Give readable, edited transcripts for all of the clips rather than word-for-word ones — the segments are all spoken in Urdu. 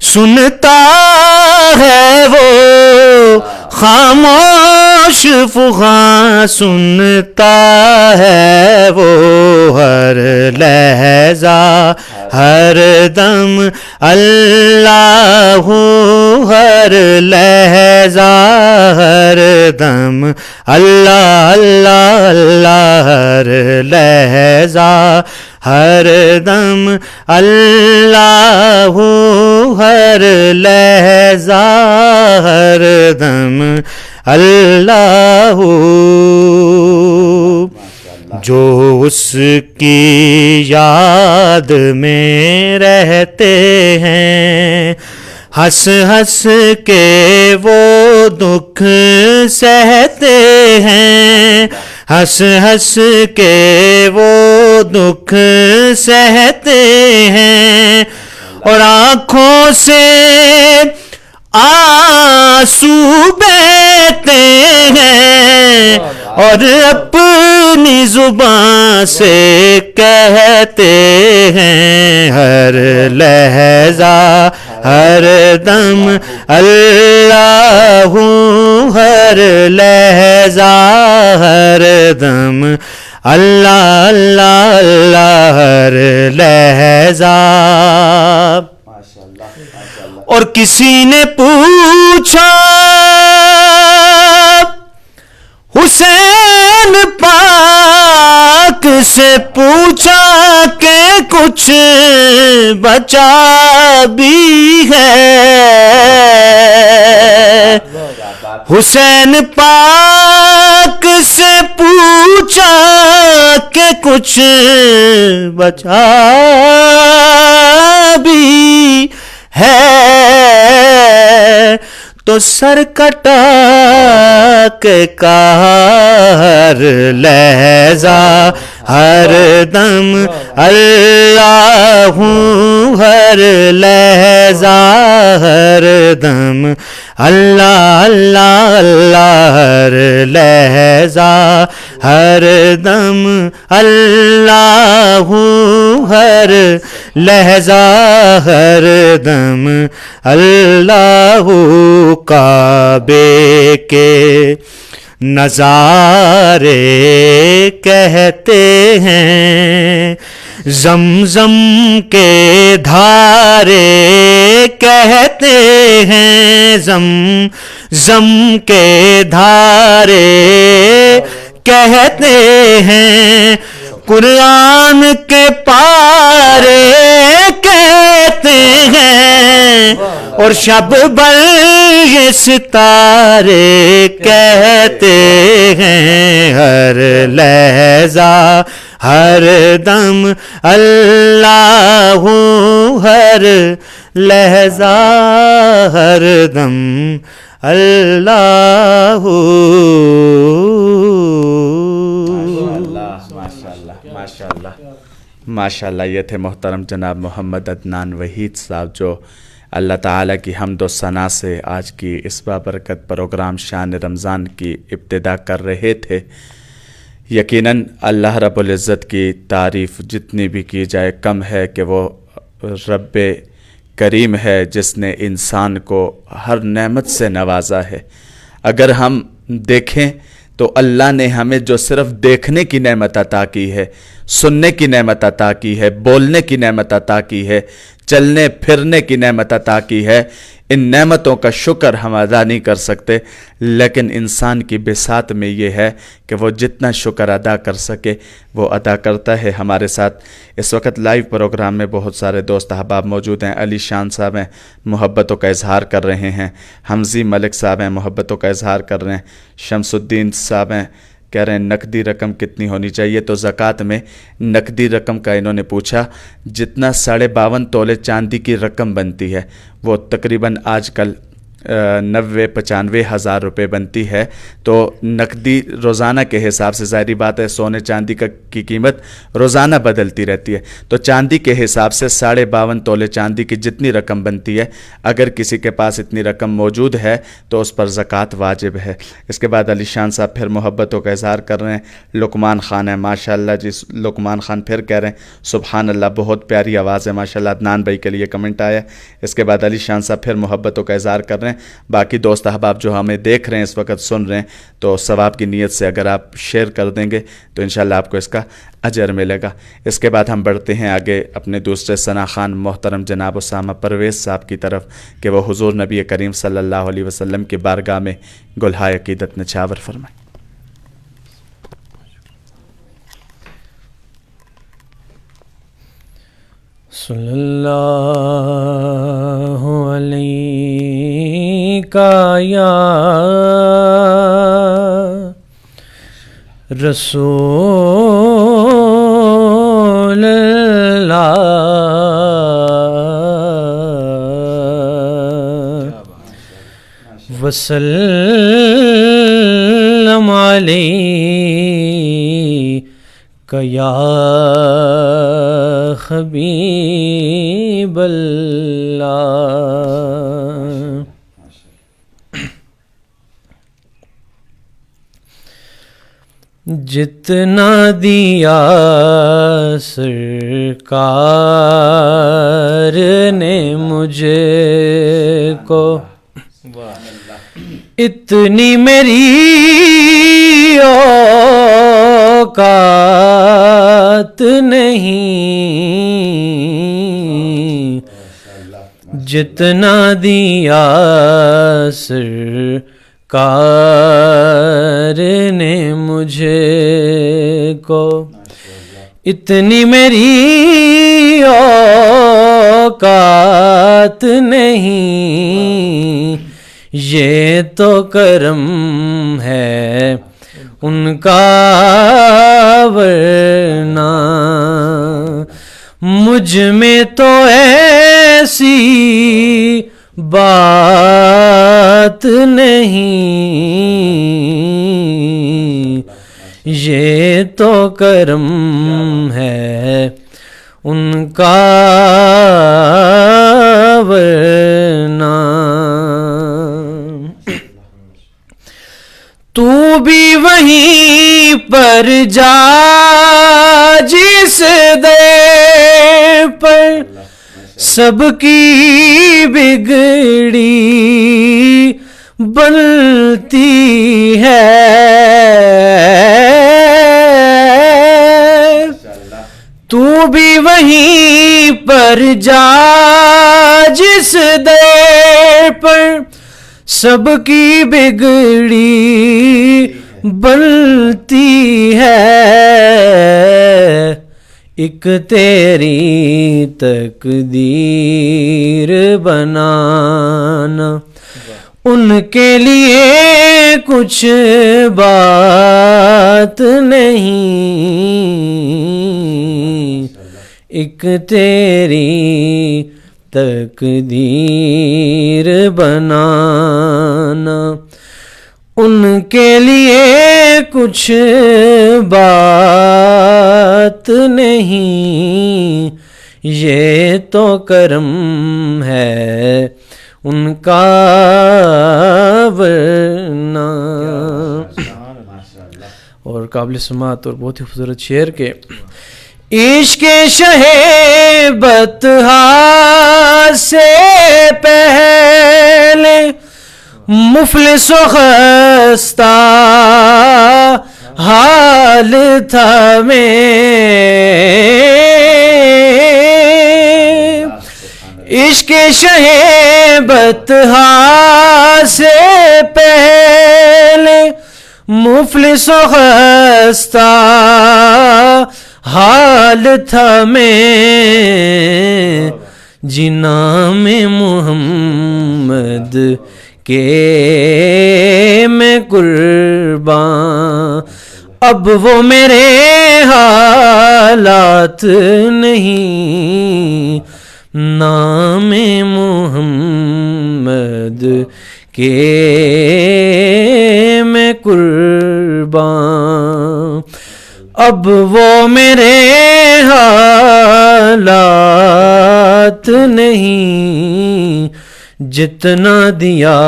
سنتا ہے وہ خاموش فغاں سنتا ہے وہ ہر لحظہ ہر دم اللہ ہر لحظہ ہر دم اللہ اللہ اللہ ہر لحظہ ہر دم اللہ ہر لحظہ ہر دم اللہ جو اس کی یاد میں رہتے ہیں ہنس ہنس کے وہ دکھ سہتے ہیں ہنس ہنس کے وہ دکھ سہتے ہیں اور آنکھوں سے آنسو بہتے ہیں اور اپنی زبان سے کہتے ہیں ہر لحظہ ہر دم اللہ ہر لحظہ ہر دم اللہ اللہ اللہ ہر لحظہ. اور کسی نے پوچھا حسین پاک سے پوچھا کہ کچھ بچا بھی ہے حسین پاک سے پوچھا کہ کچھ بچا بھی ہے تو سر کٹا کے کہا ہر لحظہ ہر دم اللہ ہر لحظہ ہر دم اللہ اللہ اللہ ہر لحظہ ہر دم اللہ ہر لحظہ ہر دم اللہ. کعبے کے نظارے کہتے ہیں زمزم کے دھارے کہتے ہیں زمزم کے دھارے کہتے ہیں قرآن کے پارے کہتے ہیں اور شب بھر یہ ستارے کہتے ہیں ہر لحظہ ہر دم اللہ ہر لحظہ ہر دم اللہ. ماشاءاللہ یہ تھے محترم جناب محمد عدنان وحید صاحب جو اللہ تعالیٰ کی حمد و ثنا سے آج کی اس بابرکت پروگرام شان رمضان کی ابتدا کر رہے تھے. یقیناً اللہ رب العزت کی تعریف جتنی بھی کی جائے کم ہے کہ وہ رب کریم ہے جس نے انسان کو ہر نعمت سے نوازا ہے. اگر ہم دیکھیں تو اللہ نے ہمیں جو صرف دیکھنے کی نعمت عطا کی ہے، سننے کی نعمت عطا کی ہے، بولنے کی نعمت عطا کی ہے، چلنے پھرنے کی نعمت عطا کی ہے، ان نعمتوں کا شکر ہم ادا نہیں کر سکتے. لیکن انسان کی بساط میں یہ ہے کہ وہ جتنا شکر ادا کر سکے وہ ادا کرتا ہے. ہمارے ساتھ اس وقت لائیو پروگرام میں بہت سارے دوست احباب موجود ہیں. علی شان صاحب ہیں، محبتوں کا اظہار کر رہے ہیں. حمزی ملک صاحب ہیں، محبتوں کا اظہار کر رہے ہیں. شمس الدین صاحب ہیں، کہہ رہے ہیں نقدی رقم کتنی ہونی چاہیے. تو زکوٰۃ میں نقدی رقم کا انہوں نے پوچھا، جتنا 52.5 تولے چاندی کی رقم بنتی ہے وہ تقریباً آج کل 90-95 ہزار روپے بنتی ہے، تو نقدی روزانہ کے حساب سے ظاہری بات ہے سونے چاندی کی قیمت روزانہ بدلتی رہتی ہے، تو چاندی کے حساب سے 52.5 تولے چاندی کی جتنی رقم بنتی ہے، اگر کسی کے پاس اتنی رقم موجود ہے تو اس پر زکوٰۃ واجب ہے۔ اس کے بعد علی شان صاحب پھر محبتوں کا اظہار کر رہے ہیں، لقمان خان ہے، ماشاءاللہ جی لقمان خان پھر کہہ رہے ہیں سبحان اللہ، بہت پیاری آواز ہے ماشاءاللہ، عدنان بھائی کے لیے کمنٹ آیا ہے۔ اس کے بعد علی شان صاحب پھر محبتوں کا اظہار کر رہے ہیں۔ باقی دوست احباب جو ہمیں دیکھ رہے ہیں اس وقت سن رہے ہیں، تو ثواب کی نیت سے اگر آپ شیئر کر دیں گے تو انشاءاللہ آپ کو اس کا اجر ملے گا۔ اس کے بعد ہم بڑھتے ہیں آگے اپنے دوسرے ثنا خان محترم جناب اسامہ پرویز صاحب کی طرف کہ وہ حضور نبی کریم صلی اللہ علیہ وسلم کی بارگاہ میں گلہائے عقیدت نچھاور فرمائیں۔ صلی اللہ علیہ یا رسول اللہ وسلم علیک یا حبیب اللہ۔ جتنا دیا سرکار نے مجھے کو، اتنی میری اوقات نہیں، جتنا دیا سرکار نے مجھے کو، اتنی میری اوقات نہیں، یہ تو کرم ہے ان کا ورنہ مجھ میں تو ایسی بات نہیں، یہ تو کرم ہے ان کا ورنہ۔ تو بھی وہیں پر جا جس در پر سب کی بگڑی بنتی ہے، تو بھی وہیں پر جا جس در پر سب کی بگڑی بنتی ہے، ایک تیری تقدیر بنانا ان کے لیے کچھ بات نہیں، ایک تیری تقدیر بنانا ان کے لیے کچھ بات نہیں، یہ تو کرم ہے ان کا ورنہ۔ اور قابل سماعت اور بہت ہی خوبصورت شعر کے عشق شہ بطحا سے پہلے مفلس و خستہ حال تھا میں، عشق شہ بطحا سے پہلے مفلس و خستہ حال تھا میں، جنام محمد کے میں قربان، اب وہ میرے حالات نہیں، نام محمد محمد کے میں قربان، اب وہ میرے حالات نہیں جتنا دیا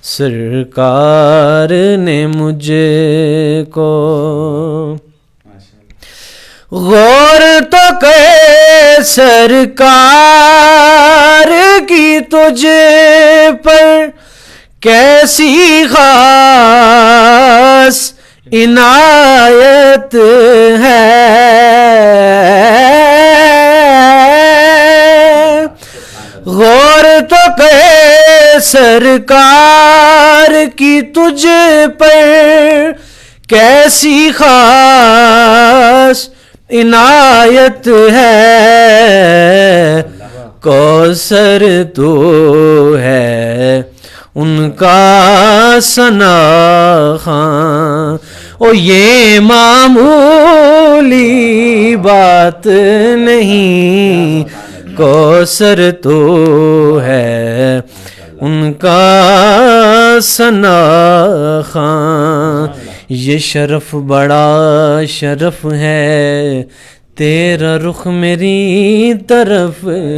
سرکار نے مجھ کو۔ غور تو کہ سرکار کی تجھ پر کیسی خاص عنایت ہے، غور تو کہ سرکار کی تجھ پر کیسی خاص عنایت ہے، کوثر تو ہے ان کا ثنا خواں، او یہ معمولی بات نہیں، کوثر تو ہے ان کا ثنا خواں، یہ شرف بڑا شرف ہے، تیرا رخ میری طرف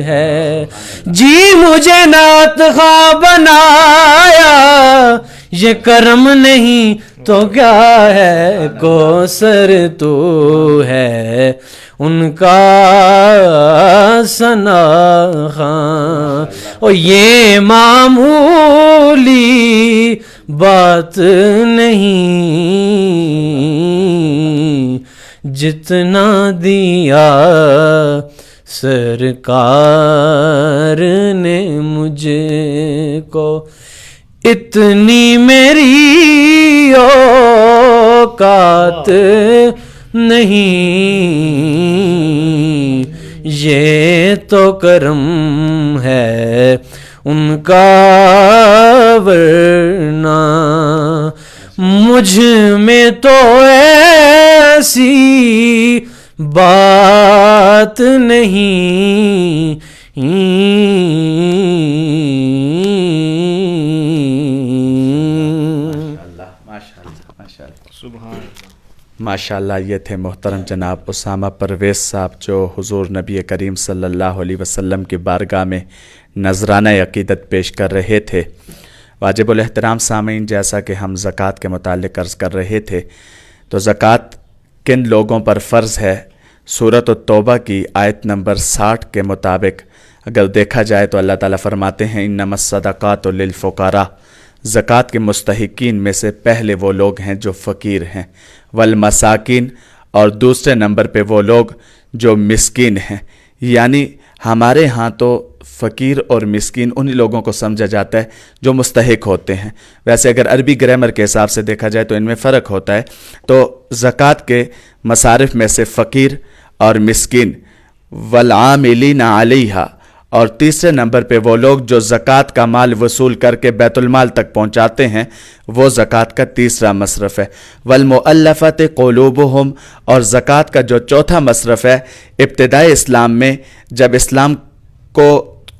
ہے، جی مجھے نعت خواں بنایا، یہ کرم نہیں تو کیا ہے، کوثر تو ہے ان کا ثنا خواں، اور یہ معمولی بات نہیں جتنا دیا سرکار نے مجھ کو، اتنی میری اوقات نہیں، یہ تو کرم ہے ان کا، ورنہ مجھ میں تو ایسی بات نہیں، ماشاءاللہ۔ یہ تھے محترم جناب اسامہ پرویز صاحب، جو حضور نبی کریم صلی اللہ علیہ وسلم کی بارگاہ میں نذرانہ عقیدت پیش کر رہے تھے۔ واجب الاحترام سامعین، جیسا کہ ہم زکوٰۃ کے متعلق عرض کر رہے تھے، تو زکوٰۃ کن لوگوں پر فرض ہے؟ سورۃ التوبہ کی آیت نمبر 60 کے مطابق اگر دیکھا جائے تو اللہ تعالیٰ فرماتے ہیں انما الصدقات للفقراء، زکوٰۃ کے مستحقین میں سے پہلے وہ لوگ ہیں جو فقیر ہیں، والمساکین، اور دوسرے نمبر پہ وہ لوگ جو مسکین ہیں۔ یعنی ہمارے ہاں تو فقیر اور مسکین انہی لوگوں کو سمجھا جاتا ہے جو مستحق ہوتے ہیں، ویسے اگر عربی گرامر کے حساب سے دیکھا جائے تو ان میں فرق ہوتا ہے۔ تو زکوٰۃ کے مصارف میں سے فقیر اور مسکین، والعاملین علیہا، اور تیسرے نمبر پہ وہ لوگ جو زکوٰۃ کا مال وصول کر کے بیت المال تک پہنچاتے ہیں، وہ زکوٰۃ کا تیسرا مصرف ہے۔ والمؤلفۃ قلوبہم، اور زکوٰۃ کا جو چوتھا مصرف ہے، ابتدائی اسلام میں جب اسلام کو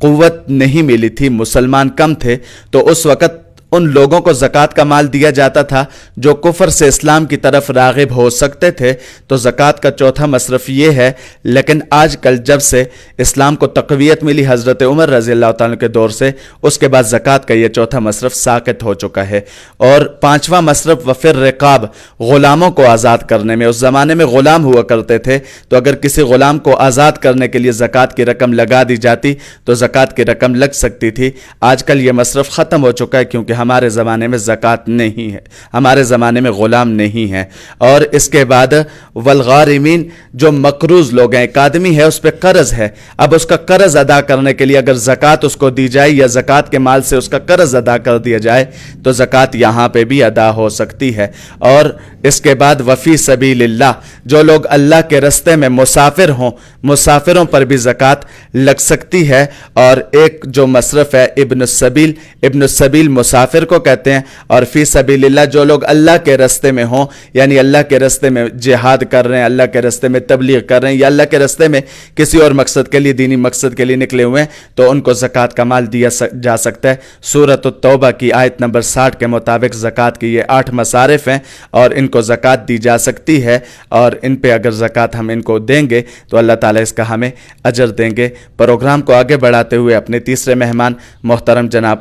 قوت نہیں ملی تھی، مسلمان کم تھے، تو اس وقت ان لوگوں کو زکوٰۃ کا مال دیا جاتا تھا جو کفر سے اسلام کی طرف راغب ہو سکتے تھے، تو زکوٰۃ کا چوتھا مصرف یہ ہے۔ لیکن آج کل جب سے اسلام کو تقویت ملی حضرت عمر رضی اللہ تعالیٰ کے دور سے، اس کے بعد زکوٰۃ کا یہ چوتھا مصرف ساقط ہو چکا ہے۔ اور پانچواں مصرف وفر رقاب، غلاموں کو آزاد کرنے میں، اس زمانے میں غلام ہوا کرتے تھے، تو اگر کسی غلام کو آزاد کرنے کے لیے زکوٰۃ کی رقم لگا دی جاتی تو زکوٰۃ کی رقم لگ سکتی تھی۔ آج کل یہ مصرف ختم ہو چکا ہے، کیونکہ ہمارے زمانے میں زکوٰۃ نہیں ہے، ہمارے زمانے میں غلام نہیں ہے۔ اور اس کے بعد والغارمین، جو مقروض لوگ ہیں، ایک آدمی ہے اس پہ قرض ہے، اب اس کا قرض ادا کرنے کے لیے اگر زکوٰۃ اس کو دی جائے یا زکوٰۃ کے مال سے اس کا قرض ادا کر دیا جائے تو زکوٰۃ یہاں پہ بھی ادا ہو سکتی ہے۔ اور اس کے بعد وفی سبیل اللہ، جو لوگ اللہ کے رستے میں مسافر ہوں، مسافروں پر بھی زکوٰۃ لگ سکتی ہے۔ اور ایک جو مصرف ہے ابن السبیل، ابن السبیل مسافر مسافر کو کہتے ہیں، اور فی سبیل اللہ جو لوگ اللہ کے راستے میں ہوں، یعنی اللہ کے راستے میں جہاد کر رہے ہیں، اللہ کے راستے میں تبلیغ کر رہے ہیں، یا اللہ کے راستے میں کسی اور مقصد کے لیے، دینی مقصد کے لیے نکلے ہوئے ہیں، تو ان کو زکوٰۃ کا مال دیا جا سکتا ہے۔ سورۃ التوبہ کی آیت نمبر 60 کے مطابق زکوٰۃ کی یہ 8 مصارف ہیں اور ان کو زکوٰۃ دی جا سکتی ہے، اور ان پہ اگر زکوٰۃ ہم ان کو دیں گے تو اللہ تعالیٰ اس کا ہمیں اجر دیں گے۔ پروگرام کو آگے بڑھاتے ہوئے اپنے تیسرے مہمان محترم جناب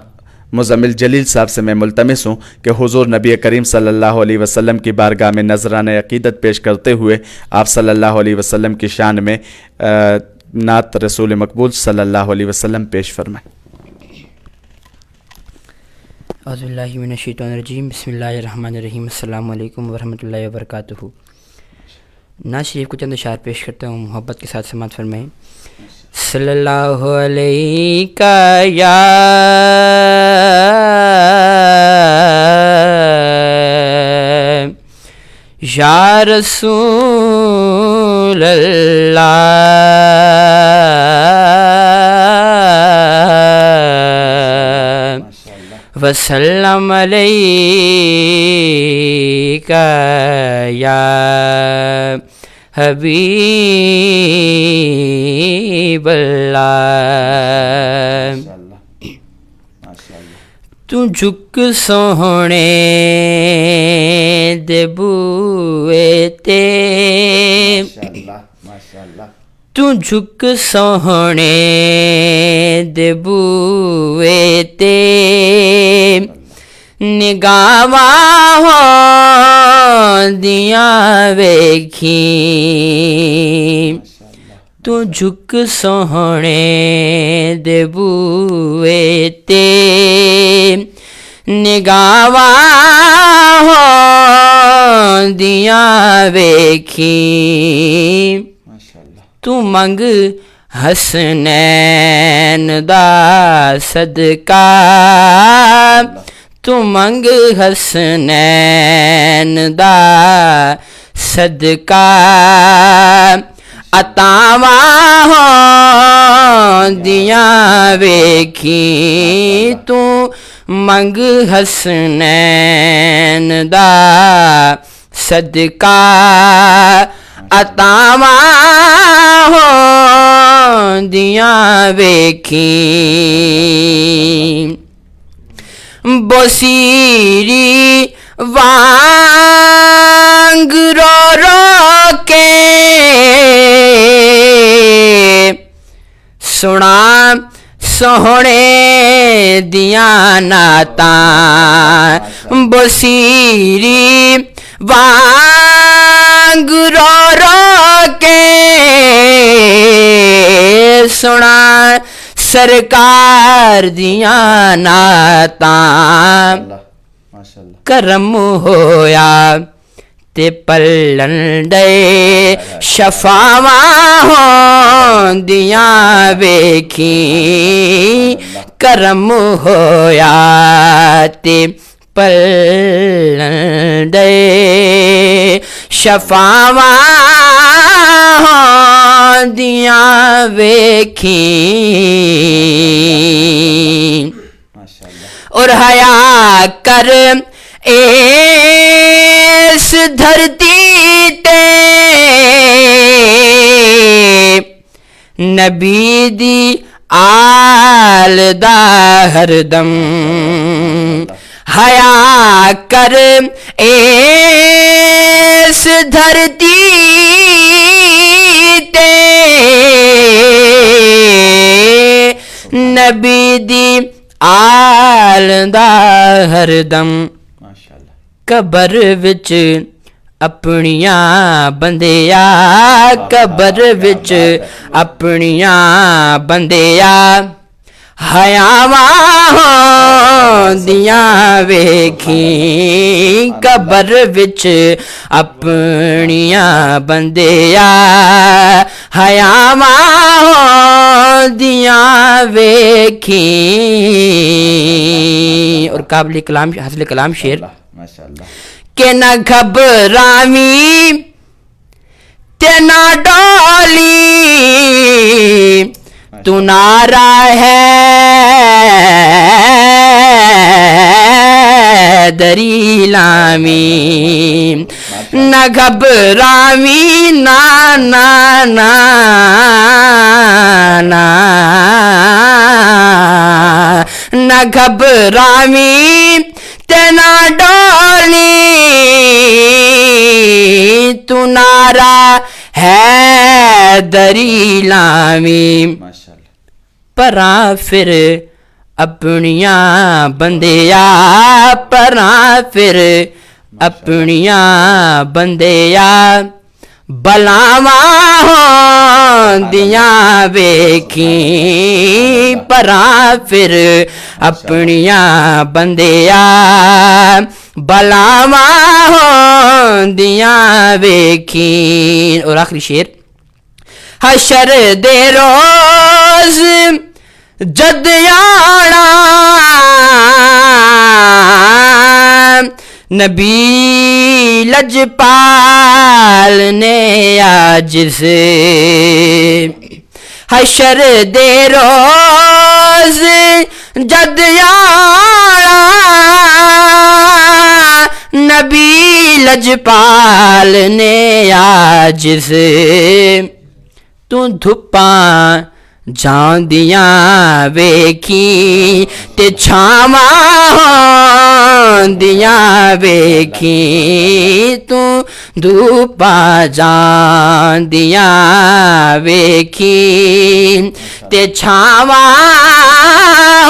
مزمل جلیل صاحب سے میں ملتمس ہوں کہ حضور نبی کریم صلی اللہ علیہ وسلم کی بارگاہ میں نذرانہ عقیدت پیش کرتے ہوئے آپ صلی اللہ علیہ وسلم کی شان میں نعت رسول مقبول صلی اللہ علیہ وسلم پیش فرمائیں۔ اعوذ باللہ من الشیطان الرجیم، بسم اللہ الرحمن الرحیم، السلام علیکم ورحمۃ اللہ وبرکاتہ۔ نعت شریف کو چند اشعار پیش کرتا ہوں، محبت کے ساتھ سماعت فرمائیں۔ صلی اللہ علیہ یا رسول اللہ وسلم علیکہ یا حبیب اللہ۔ تو جھک سوہنے دے بوئے تے، تو جھک سوہنے دے بوئے تے، نگاواں دیاں ویکھی، تو جھک سوہنے دے بوئے تے، نگاواں دیاں ویکھی، تو منگ حسنین دا صدقہ، تو منگ حسنین دا صدقہ، عطاواں دیاں ویکھی، تو منگ حسنین دا صدقہ، عطاواں دیاں ویکھی، بصیری وانگ رو رو کے سنا سوہنے دیاں نعتاں، بصیری وانگ رو رو کے سنا سرکار دیاں نعتاں، کرم ہویا تے پلن دے شفاواں دیاں ویکھی، کرم ہویا تے پلن دے شفاواں دیاں ویکھی، اور حیا کر اس دھرتی تے نبی دی آل دا ہردم، حیا کر اس دھرتی تے نبی دی آل دا ہردم، قبر وچ اپنیاں بندیا، قبر وچ اپنیاں بندیا، حیاواں دیاں ویکھی، قبر وچ اپنیاں بندیا، حیاواں دیاں ویکھی۔ اور قابل کلام حاصل کلام شعر، کہ نہ گھبراویں تے نہ ڈولی، تو نعرہ ہے حیدری لامی نہ گھبرامی نا نا نا نا نہ گھبرامی تینا ڈولی تو نارا حیدری لامی پراں پھر اپنیاں بندیا پراں پھر اپنیاں بندیا بلاواں ہوندیاں ویکھی پراں پھر اپنیاں بندیا بلاواں ہوندیاں ویکھی. اور آخری شعر حشر دے روز جد آنا نبی لجپال نے عاجز حشر دے روز جد آنا نبی لجپال نے عاجز تو دھپاں جاندیاں ویکھی تے چھاواں ہوندیاں ویکھی تو دھوپاں جاندیاں ویکھی تے چھاواں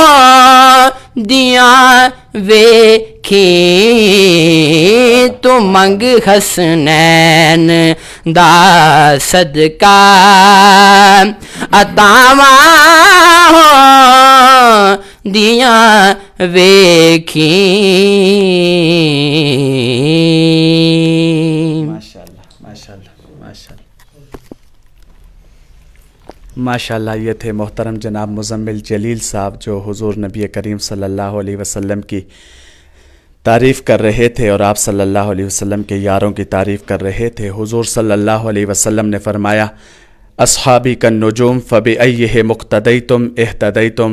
ہوندیاں ویکھی تو منگ حسنین دا صدقہ عطاواں ہوندیاں ویکھی. ماشاءاللہ یہ تھے محترم جناب مزمل جلیل صاحب جو حضور نبی کریم صلی اللہ علیہ وسلم کی تعریف کر رہے تھے اور آپ صلی اللہ علیہ وسلم کے یاروں کی تعریف کر رہے تھے. حضور صلی اللہ علیہ وسلم نے فرمایا اصحابی کالنجوم فبأیہ مقتدیتم اہتدیتم.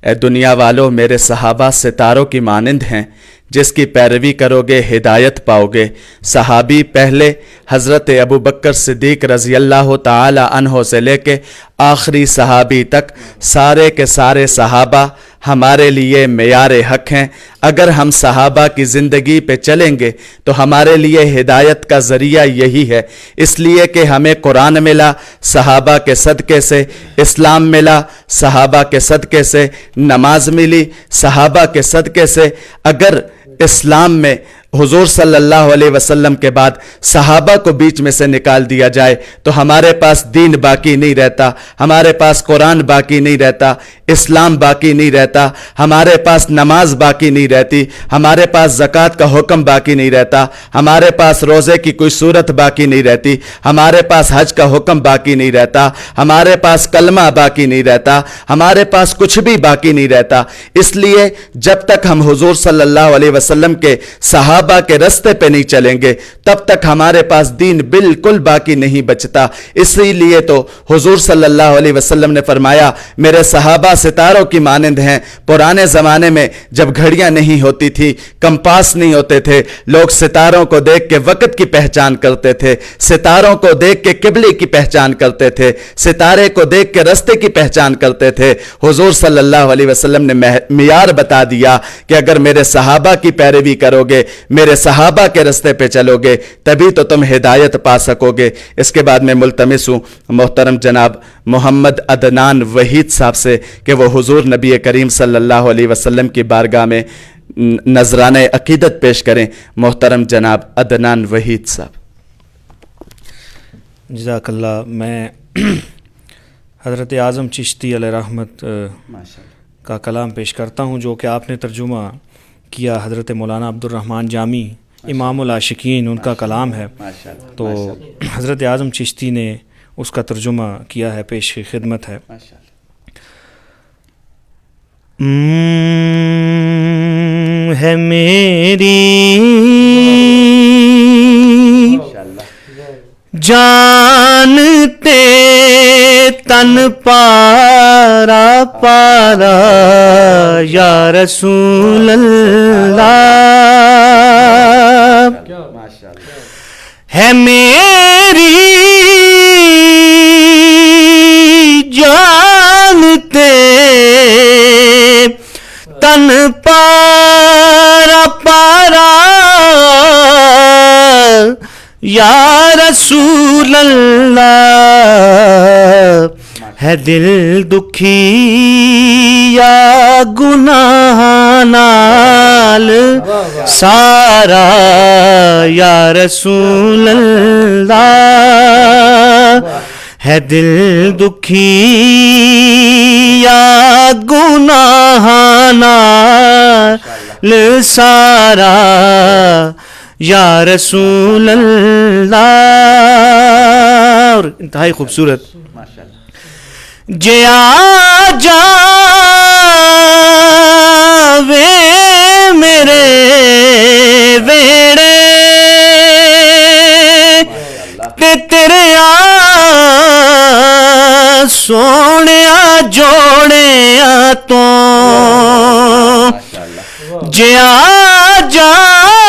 اے دنیا والو میرے صحابہ ستاروں کی مانند ہیں، جس کی پیروی کرو گے ہدایت پاؤ گے. صحابی پہلے حضرت ابو بکر صدیق رضی اللہ تعالی عنہ سے لے کے آخری صحابی تک سارے کے سارے صحابہ ہمارے لیے معیار حق ہیں. اگر ہم صحابہ کی زندگی پہ چلیں گے تو ہمارے لیے ہدایت کا ذریعہ یہی ہے، اس لیے کہ ہمیں قرآن ملا صحابہ کے صدقے سے، اسلام ملا صحابہ کے صدقے سے، نماز ملی صحابہ کے صدقے سے. اگر اسلام میں حضور صلی اللہ علیہ وسلم کے بعد صحابہ کو بیچ میں سے نکال دیا جائے تو ہمارے پاس دین باقی نہیں رہتا، ہمارے پاس قرآن باقی نہیں رہتا، اسلام باقی نہیں رہتا، ہمارے پاس نماز باقی نہیں رہتی، ہمارے پاس زکوٰۃ کا حکم باقی نہیں رہتا، ہمارے پاس روزے کی کوئی صورت باقی نہیں رہتی، ہمارے پاس حج کا حکم باقی نہیں رہتا، ہمارے پاس کلمہ باقی نہیں رہتا، ہمارے پاس کچھ بھی باقی نہیں رہتا. اس لیے جب تک ہم حضور صلی اللہ علیہ وسلم کے صحابہ کے رستے پہ نہیں چلیں گے تب تک ہمارے پاس دین بالکل باقی نہیں بچتا. اسی لیے تو حضور صلی اللہ علیہ وسلم نے فرمایا میرے صحابہ ستاروں کی مانند ہیں. پرانے زمانے میں جب گھڑیاں نہیں ہوتی تھی، کمپاس نہیں ہوتے تھے، لوگ ستاروں کو دیکھ کے وقت کی پہچان کرتے تھے، ستاروں کو دیکھ کے قبلے کی پہچان کرتے تھے، ستارے کو دیکھ کے رستے کی پہچان کرتے تھے. حضور صلی اللہ علیہ وسلم نے معیار بتا دیا کہ اگر میرے صحابہ کی پیروی کرو گے، میرے صحابہ کے رستے پہ چلو گے، تبھی تو تم ہدایت پا سکو گے. اس کے بعد میں ملتمس ہوں محترم جناب محمد عدنان وحید صاحب سے کہ وہ حضور نبی کریم صلی اللہ علیہ وسلم کی بارگاہ میں نذرانہ عقیدت پیش کریں. محترم جناب عدنان وحید صاحب. جزاک اللہ. میں حضرت اعظم چشتی علیہ رحمت کا کلام پیش کرتا ہوں جو کہ آپ نے ترجمہ کیا. حضرت مولانا عبد الرحمن جامی امام العاشقین ان کا کلام ہے، تو حضرت اعظم چشتی نے اس کا ترجمہ کیا ہے، پیش خدمت ہے. ہے میری جانتے تن پارا پارا یا رسول اللہ، ہے میری جانتے تن پارا پارا یا رسول اللہ، ہے دل دکھی یا گناہ نال سارا یا رسول اللہ، ہے دل دکھی یا گناہ نال سارا یا رسول اللہ. اور انتہائی خوبصورت جیا جاوے میرے ویڑے تے تیرے سونیا جوڑیا تو جیا جاوے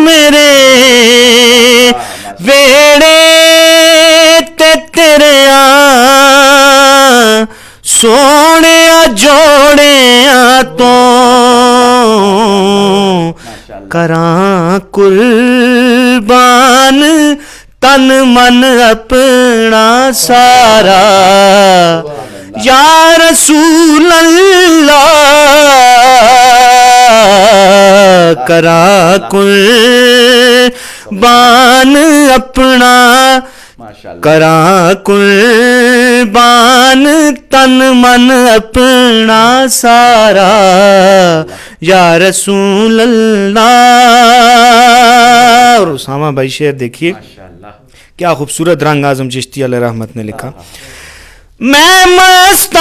میرے ویڑے تے تیرے سونے جوڑیا تو کراں قربان تن من اپنا سارا یا رسول اللہ، کراں قربان اپنا، کراں قربان تن من اپنا سارا یا رسول اللہ. اور اسامہ بھائی شعر دیکھیے کیا خوبصورت رنگ اعظم چشتی علیہ رحمت نے لکھا. میں مستانہ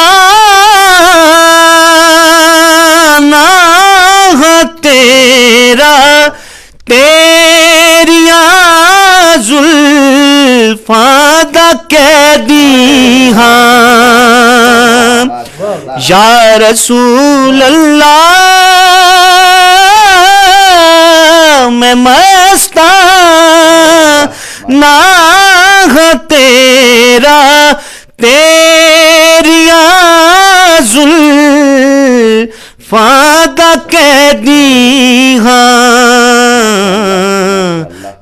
ہاں تیرا، تیریاں زلفاں دا قیدی ہاں یا رسول اللہ، میں مستانہ ہاں تیرا، تیریاں زلفاں دا قیدی ہاں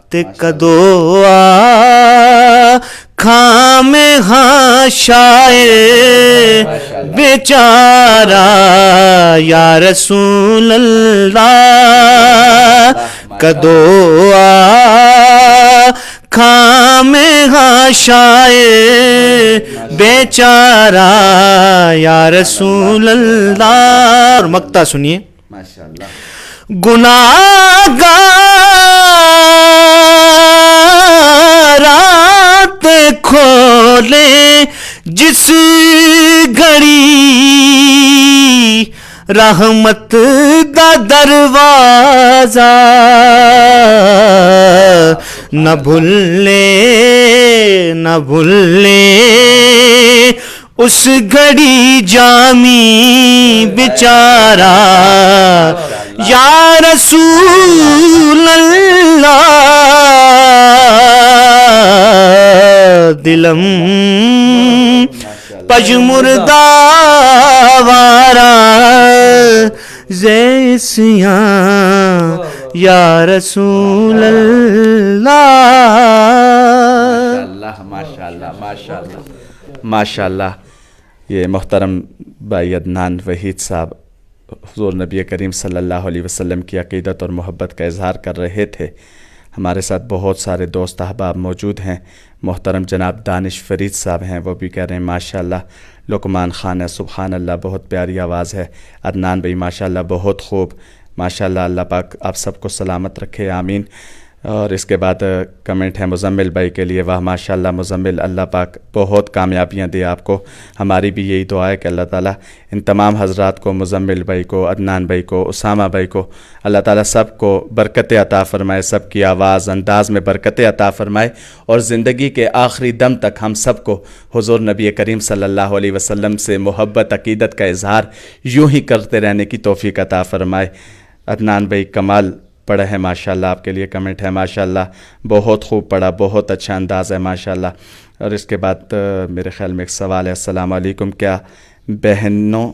تے کدو آکھاں میں ہاں شاعر بیچارہ یا رسول اللہ، کدو آکھاں میں ہاں شاعر بیچارہ یا رسول اللہ. اور مقطع سنیے. گناہگارات کھولے جس گھڑی رحمت دا دروازہ، نہ بھولے نہ بھولے اس گھڑی جامی بیچارہ یا رسول اللہ، دلم پجمردہ وارا زیسیاں یا رسول اللہ. ماشاءاللہ ماشاءاللہ ماشاءاللہ. یہ محترم بھائی عدنان وحید صاحب حضور نبی کریم صلی اللہ علیہ وسلم کی عقیدت اور محبت کا اظہار کر رہے تھے. ہمارے ساتھ بہت سارے دوست احباب موجود ہیں. محترم جناب دانش فرید صاحب ہیں، وہ بھی کہہ رہے ہیں ماشاءاللہ. لقمان خان ہے، سبحان اللہ، بہت پیاری آواز ہے. عدنان بھائی ماشاءاللہ بہت خوب، ماشاءاللہ. اللہ پاک آپ سب کو سلامت رکھے، آمین. اور اس کے بعد کمنٹ ہے مزمل بھائی کے لیے، واہ ماشاءاللہ مزمل، اللہ پاک بہت کامیابیاں دے آپ کو. ہماری بھی یہی دعا ہے کہ اللہ تعالیٰ ان تمام حضرات کو، مزمل بھائی کو، عدنان بھائی کو، اسامہ بھائی کو، اللہ تعالیٰ سب کو برکتیں عطا فرمائے، سب کی آواز انداز میں برکتیں عطا فرمائے، اور زندگی کے آخری دم تک ہم سب کو حضور نبی کریم صلی اللہ علیہ وسلم سے محبت عقیدت کا اظہار یوں ہی کرتے رہنے کی توفیق عطا فرمائے. عدنان بھائی کمال پڑھا ہے ماشاءاللہ، آپ کے لیے کمنٹ ہے ماشاءاللہ، بہت خوب پڑھا، بہت اچھا انداز ہے ماشاءاللہ. اور اس کے بعد میرے خیال میں ایک سوال ہے، السلام علیکم، کیا بہنوں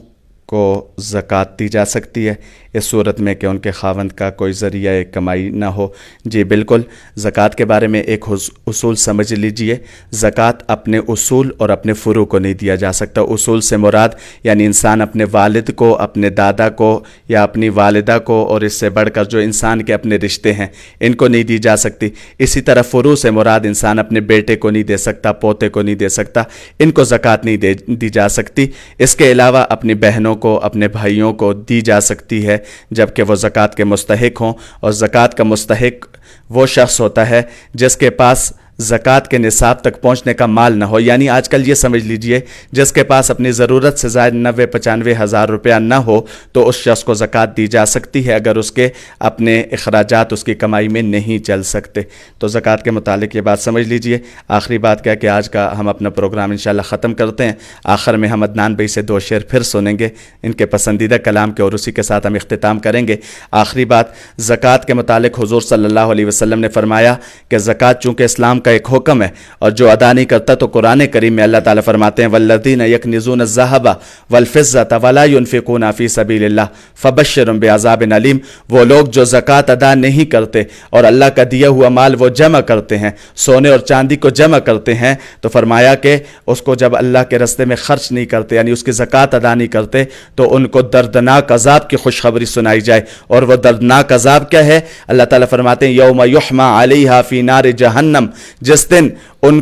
کو زکوٰۃ دی جا سکتی ہے اس صورت میں کہ ان کے خاوند کا کوئی ذریعہ کمائی نہ ہو؟ جی بالکل، زکوٰۃ کے بارے میں ایک اصول سمجھ لیجئے، زکوٰۃ اپنے اصول اور اپنے فروع کو نہیں دیا جا سکتا. اصول سے مراد یعنی انسان اپنے والد کو، اپنے دادا کو یا اپنی والدہ کو، اور اس سے بڑھ کر جو انسان کے اپنے رشتے ہیں ان کو نہیں دی جا سکتی. اسی طرح فروع سے مراد انسان اپنے بیٹے کو نہیں دے سکتا، پوتے کو نہیں دے سکتا، ان کو زکوٰۃ نہیں دی جا سکتی. اس کے علاوہ اپنی بہنوں کو، اپنے بھائیوں کو دی جا سکتی ہے جبکہ وہ زکوٰۃ کے مستحق ہوں. اور زکوٰۃ کا مستحق وہ شخص ہوتا ہے جس کے پاس زکوٰۃ کے نصاب تک پہنچنے کا مال نہ ہو. یعنی آج کل یہ سمجھ لیجئے جس کے پاس اپنی ضرورت سے زائد 90-95 ہزار روپیہ نہ ہو تو اس شخص کو زکوٰۃ دی جا سکتی ہے اگر اس کے اپنے اخراجات اس کی کمائی میں نہیں چل سکتے. تو زکوٰۃ کے متعلق یہ بات سمجھ لیجئے. آخری بات کیا کہ آج کا ہم اپنا پروگرام انشاءاللہ ختم کرتے ہیں. آخر میں ہم عدنان بھائی سے 2 شعر پھر سنیں گے ان کے پسندیدہ کلام کے، اور اسی کے ساتھ ہم اختتام کریں گے. آخری بات، زکوٰۃ کے متعلق حضور صلی اللہ علیہ وسلم نے فرمایا کہ زکوٰۃ چونکہ اسلام کا ایک حکم ہے اور جو ادا نہیں کرتا تو قرآن کریم میں اللہ تعالیٰ فرماتے ہیں والذین یکنزون الذھب والفضة ولا ينفقون فی سبیل اللہ فبشرهم بعذاب علیم. وہ لوگ جو زکوٰۃ ادا نہیں کرتے اور اللہ کا دیا ہوا مال وہ جمع کرتے ہیں، سونے اور چاندی کو جمع کرتے ہیں، تو فرمایا کہ اس کو جب اللہ کے راستے میں خرچ نہیں کرتے یعنی اس کی زکوٰۃ ادا نہیں کرتے تو ان کو دردناک عذاب کی خوشخبری سنائی جائے. اور وہ دردناک عذاب کیا ہے؟ اللہ تعالیٰ فرماتے ہیں یوم یحمى علیہا فی نار جہنم، جس دن ان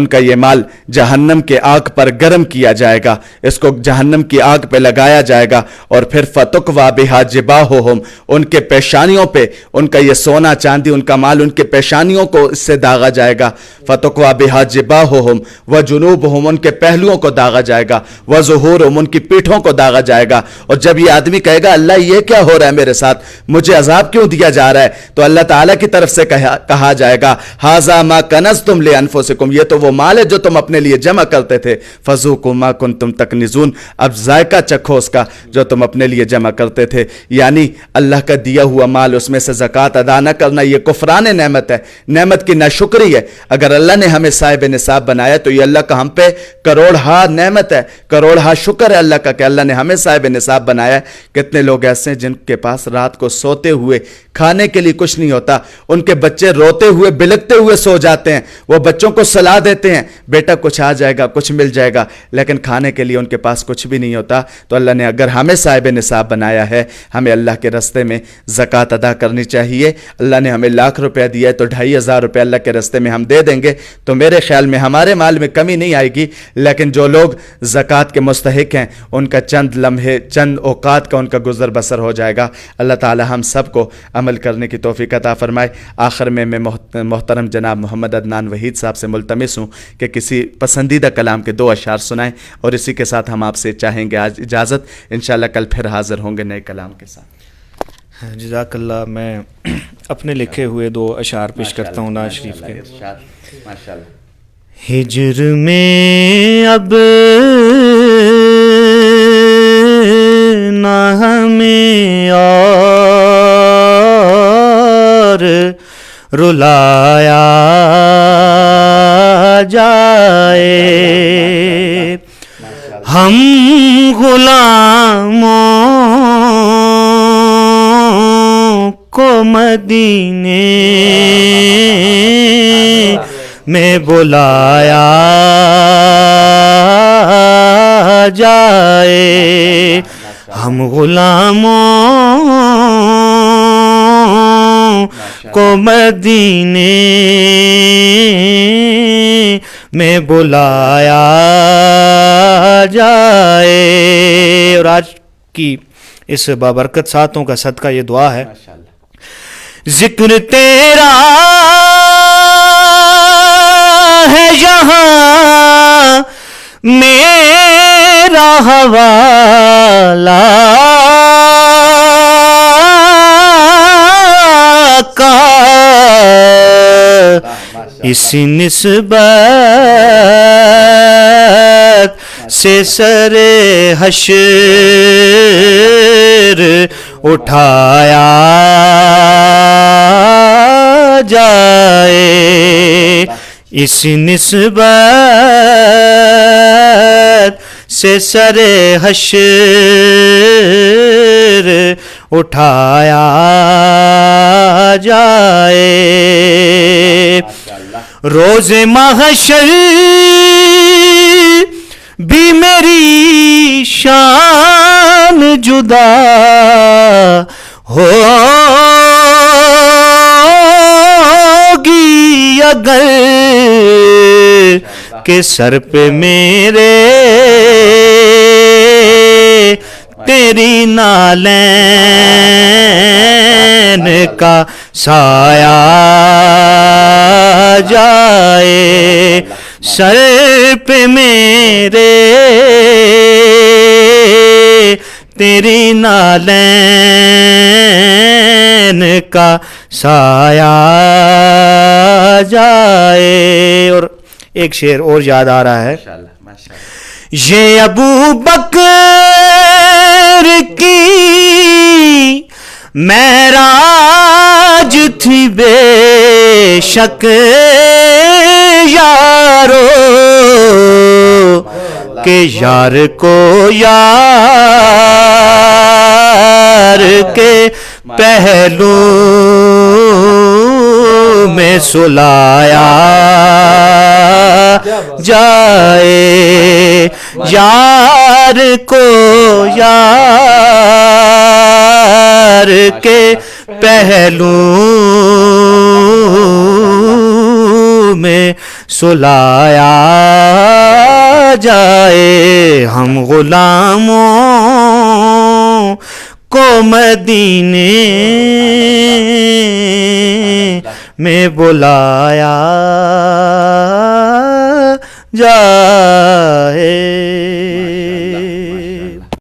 کا یہ مال جہنم کے آگ پر گرم کیا جائے گا، اس کو جہنم کی آگ پہ لگایا جائے گا، اور پھر فتقویٰ بہا جباہہم، ان کے پیشانیوں پہ ان کا یہ سونا چاندی ان کا مال ان کے پیشانیوں کو اس سے داغا جائے گا. فتقویٰ بہا جباہہم وجنوبہم، ان کے پہلوؤں کو داغا جائے گا، وظہورہم، ان کی پیٹھوں کو داغا جائے گا. اور جب یہ آدمی کہے گا اللہ یہ کیا ہو رہا ہے میرے ساتھ، مجھے عذاب کیوں دیا جا رہا ہے، تو اللہ تعالیٰ کی طرف سے کہا جائے گا ھذا ما کنزتم لانفسکم، یہ تو وہ مال ہے جو تم اپنے لیے جمع کرتے تھے، فذوقوا ما کنتم تکنزون، اب ذائقہ چکھو اس کا جو تم اپنے لیے جمع کرتے تھے. یعنی اللہ کا دیا ہوا مال اس میں سے زکوٰۃ ادا نہ کرنا یہ کفران نعمت ہے، نعمت کی ناشکری ہے. اگر اللہ نے ہمیں صاحب نصاب بنایا تو یہ اللہ کا ہم پہ کروڑہا نعمت ہے، کروڑہا شکر ہے اللہ کا کہ اللہ نے ہمیں صاحب نصاب بنایا ہے. کتنے لوگ ایسے ہیں جن کے پاس رات کو سوتے ہوئے کھانے کے لیے کچھ نہیں ہوتا، ان کے بچے روتے ہوئے بلکتے ہوئے سو جاتے ہیں، وہ بچوں کو صلاح دیتے ہیں بیٹا کچھ آ جائے گا، کچھ مل جائے گا، لیکن کھانے کے لیے ان کے پاس کچھ بھی نہیں ہوتا. تو اللہ نے اگر ہمیں صاحب نصاب بنایا ہے، ہمیں اللہ کے راستے میں زکوٰۃ ادا کرنی چاہیے. اللہ نے ہمیں لاکھ روپیہ دیا ہے تو 2500 روپے اللہ کے راستے میں ہم دے دیں گے تو میرے خیال میں ہمارے مال میں کمی نہیں آئے گی. لیکن جو لوگ زکوٰۃ کے مستحق ہیں ان کا چند لمحے، چند اوقات کا ان کا گزر بسر ہو جائے گا. اللہ تعالی ہم سب کو عمل کرنے کی توفیق عطا فرمائے. آخر میں محترم جناب محمد عدنان وحید صاحب سے ملتمس ہوں کہ کسی پسندیدہ کلام کے 2 اشعار سنائیں، اور اسی کے ساتھ ہم آپ سے چاہیں گے آج اجازت. انشاءاللہ کل پھر حاضر ہوں گے نئے کلام کے ساتھ. جزاک اللہ. میں اپنے لکھے ہوئے 2 اشعار پیش کرتا ہوں ناز شریف کے. ہجر میں اب نہ ہمیں اور رلایا جائے، ہم غلاموں کو مدینے میں بلایا جائے، ہم غلاموں کو مدینے میں بلایا جائے. اور آج کی اس بابرکت ساتوں کا صدقہ یہ دعا ہے ذکر تیرا ہے یہاں میرا حوالہ کا، اسی نسبت سے سر حشر اٹھایا جائے، اسی نسبت سے سر حشر اٹھایا جائے، روز محشر بھی میری شان جدا ہوگی اگر کہ سر پہ میرے تیری نالین کا سایہ جائے، سر پہ میرے تیری نالین کا سایہ جائے۔ اور ایک شعر اور یاد آ رہا ہے، یہ ابو بکر کی معراج تھی بے شک یارو، کہ یار کو یار کے پہلو میں سلایا جائے، یار کو یار کے پہلو میں سلایا جائے، ہم غلاموں کو مدینے میں بلایا جائے۔